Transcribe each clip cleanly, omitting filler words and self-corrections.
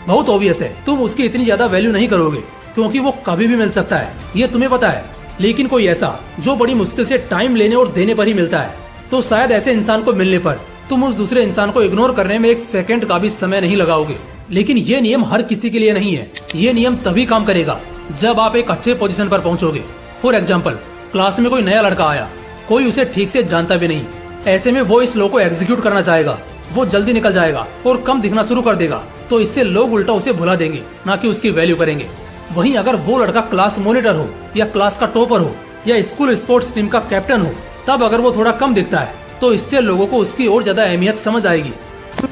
बहुत ऑब्वियस है, तुम उसकी इतनी ज्यादा वैल्यू नहीं करोगे क्योंकि वो कभी भी मिल सकता है, ये तुम्हें पता है। लेकिन कोई ऐसा जो बड़ी मुश्किल से टाइम लेने और देने पर ही मिलता है, तो शायद ऐसे इंसान को मिलने पर तुम उस दूसरे इंसान को इग्नोर करने में एक सेकंड का भी समय नहीं लगाओगे। लेकिन ये नियम हर किसी के लिए नहीं है। ये नियम तभी काम करेगा जब आप एक अच्छे पोजीशन पर पहुंचोगे। फॉर एग्जाम्पल, क्लास में कोई नया लड़का आया, कोई उसे ठीक से जानता भी नहीं। ऐसे में वो इस लॉ को एग्जीक्यूट करना चाहेगा, वो जल्दी निकल जाएगा और कम दिखना शुरू कर देगा, तो इससे लोग उल्टा उसे भुला देंगे, ना कि उसकी वैल्यू करेंगे। वहीं अगर वो लड़का क्लास मॉनिटर हो या क्लास का टॉपर हो या स्कूल स्पोर्ट्स टीम का कैप्टन हो, तब अगर वो थोड़ा कम दिखता है तो इससे लोगों को उसकी और ज्यादा अहमियत समझ आएगी।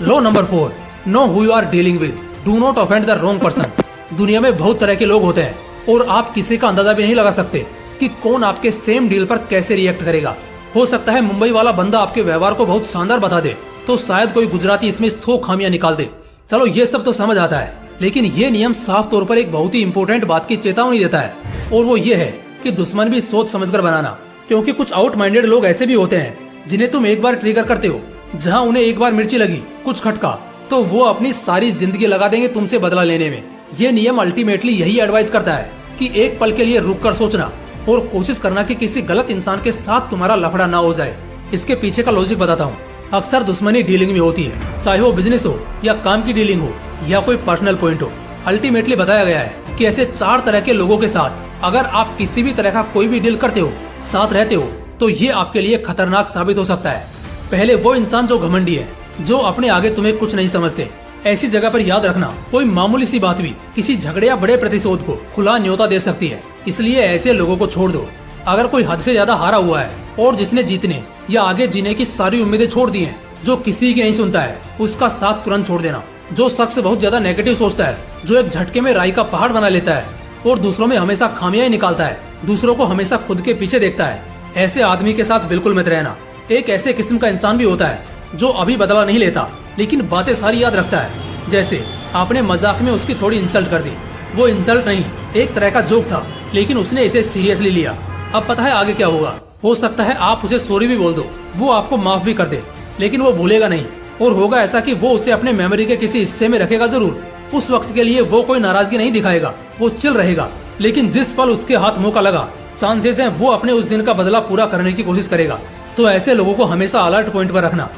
Law number 4, know who you are dealing with, do not offend the wrong person. दुनिया में बहुत तरह के लोग होते हैं और आप किसी का अंदाजा भी नहीं लगा सकते कि कौन आपके सेम डील पर कैसे रिएक्ट करेगा। हो सकता है मुंबई वाला बंदा आपके व्यवहार को बहुत शानदार बता दे, तो शायद कोई गुजराती इसमें 100 खामियां निकाल दे। चलो ये सब तो समझ आता है, लेकिन ये नियम साफ तौर पर एक बहुत ही इंपॉर्टेंट बात की चेतावनी देता है, और वो ये है कि दुश्मन भी सोच समझकर बनाना। क्योंकि कुछ आउट माइंडेड लोग ऐसे भी होते हैं जिन्हें तुम एक बार ट्रिगर करते हो, जहां उन्हें एक बार मिर्ची लगी, कुछ खटका, तो वो अपनी सारी जिंदगी लगा देंगे तुमसे बदला लेने में। ये नियम अल्टीमेटली यही एडवाइस करता है कि एक पल के लिए रुक कर सोचना और कोशिश करना कि किसी गलत इंसान के साथ तुम्हारा लफड़ा ना हो जाए। इसके पीछे का लॉजिक बताता हूँ। अक्सर दुश्मनी डीलिंग में होती है, चाहे वो बिजनेस हो या काम की डीलिंग हो या कोई पर्सनल पॉइंट हो। अल्टीमेटली बताया गया है कि ऐसे 4 तरह के लोगों के साथ अगर आप किसी भी तरह का कोई भी डील करते हो, साथ रहते हो, तो ये आपके लिए खतरनाक साबित हो सकता है। पहले वो इंसान जो घमंडी है, जो अपने आगे तुम्हें कुछ नहीं समझते। ऐसी जगह पर याद रखना, कोई मामूली सी बात भी किसी झगड़े या बड़े प्रतिशोध को खुला न्योता दे सकती है। इसलिए ऐसे लोगों को छोड़ दो। अगर कोई हद से ज्यादा हारा हुआ है और जिसने जीतने या आगे जीने की सारी उम्मीदें छोड़ दी हैं, जो किसी की नहीं सुनता है, उसका साथ तुरंत छोड़ देना। जो शख्स बहुत ज्यादा नेगेटिव सोचता है, जो एक झटके में राई का पहाड़ बना लेता है और दूसरों में हमेशा खामियां ही निकालता है, दूसरों को हमेशा खुद के पीछे देखता है, ऐसे आदमी के साथ बिल्कुल मत रहना। एक ऐसे किस्म का इंसान भी होता है जो अभी बदला नहीं लेता, लेकिन बातें सारी याद रखता है। जैसे आपने मजाक में उसकी थोड़ी इंसल्ट कर दी, वो इंसल्ट नहीं, एक तरह का जोक था, लेकिन उसने इसे सीरियसली लिया। अब पता है आगे क्या होगा। हो सकता है आप उसे सॉरी भी बोल दो, वो आपको माफ भी कर दे, लेकिन वो भूलेगा नहीं। और होगा ऐसा कि वो उसे अपने मेमोरी के किसी हिस्से में रखेगा जरूर। उस वक्त के लिए वो कोई नाराजगी नहीं दिखाएगा, वो चिल रहेगा, लेकिन जिस पल उसके हाथ मुंह का लगा, चांसेस हैं वो अपने उस दिन का बदला पूरा करने की कोशिश करेगा। तो ऐसे लोगों को हमेशा अलर्ट पॉइंट पर रखना।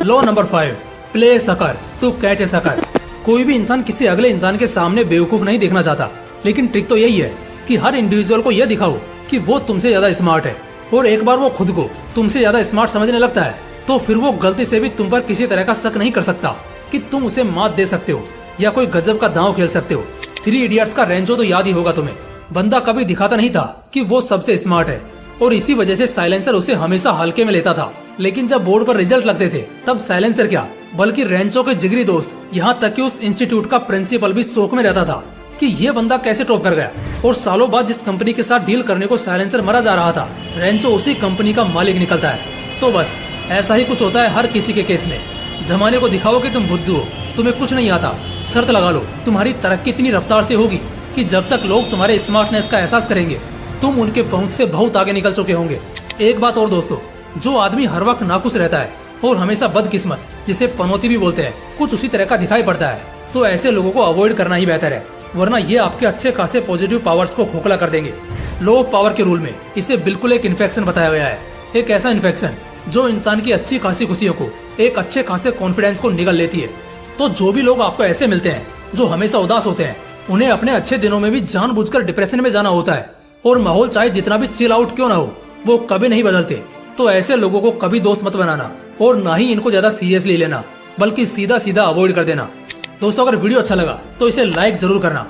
Law number 5, play sucker to catch a sucker. कोई भी इंसान किसी अगले इंसान के सामने बेवकूफ नहीं देखना चाहता, लेकिन ट्रिक तो यही है कि हर इंडिविजुअल को यह दिखाओ कि वो तुमसे ज्यादा स्मार्ट है। और एक बार वो खुद को तुमसे ज्यादा स्मार्ट समझने लगता है, तो फिर वो गलती से भी तुम पर किसी तरह का शक नहीं कर सकता कि तुम उसे मात दे सकते हो या कोई गजब का दांव खेल सकते हो। 3 इडियट्स का रेंचो तो याद ही होगा तुम्हें। बंदा कभी दिखाता नहीं था कि वो सबसे स्मार्ट है, और इसी वजह से साइलेंसर उसे हमेशा हल्के में लेता था। लेकिन जब बोर्ड पर रिजल्ट लगते थे, तब साइलेंसर क्या, बल्कि रेंचो के जिगरी दोस्त, यहाँ तक कि उस इंस्टीट्यूट का प्रिंसिपल भी शौक में रहता था कि ये बंदा कैसे टॉप कर गया। और सालों बाद जिस कंपनी के साथ डील करने को साइलेंसर मरा जा रहा था, रेंचो उसी कंपनी का मालिक निकलता है। तो बस ऐसा ही कुछ होता है हर किसी के केस में। जमाने को दिखाओ कि तुम बुद्धू हो, तुम्हें कुछ नहीं आता, शर्त लगा लो, तुम्हारी तरक्की इतनी रफ्तार से होगी कि जब तक लोग तुम्हारे स्मार्टनेस का एहसास करेंगे, तुम उनके पहुंच से बहुत आगे निकल चुके होंगे। एक बात और दोस्तों, जो आदमी हर वक्त नाखुश रहता है और हमेशा बदकिस्मत, जिसे पनौती भी बोलते हैं, कुछ उसी तरह का दिखाई पड़ता है, तो ऐसे लोगों को अवॉइड करना ही बेहतर है, वरना ये आपके अच्छे खासे पॉजिटिव पावर्स को खोखला कर देंगे। लॉ ऑफ पावर के रूल में इसे बिल्कुल एक इन्फेक्शन बताया गया है। एक ऐसा इन्फेक्शन जो इंसान की अच्छी खासी खुशियों को, एक अच्छे खासे कॉन्फिडेंस को निगल लेती है। तो जो भी लोग आपको ऐसे मिलते हैं जो हमेशा उदास होते हैं, उन्हें अपने अच्छे दिनों में भी जानबूझकर डिप्रेशन में जाना होता है, और माहौल चाहे जितना भी चिल आउट क्यों ना हो, वो कभी नहीं बदलते। तो ऐसे लोगों को कभी दोस्त मत बनाना, और ना ही इनको ज्यादा सीरियसली लेना, बल्कि सीधा सीधा अवॉइड कर देना। दोस्तों, अगर वीडियो अच्छा लगा तो इसे लाइक जरूर करना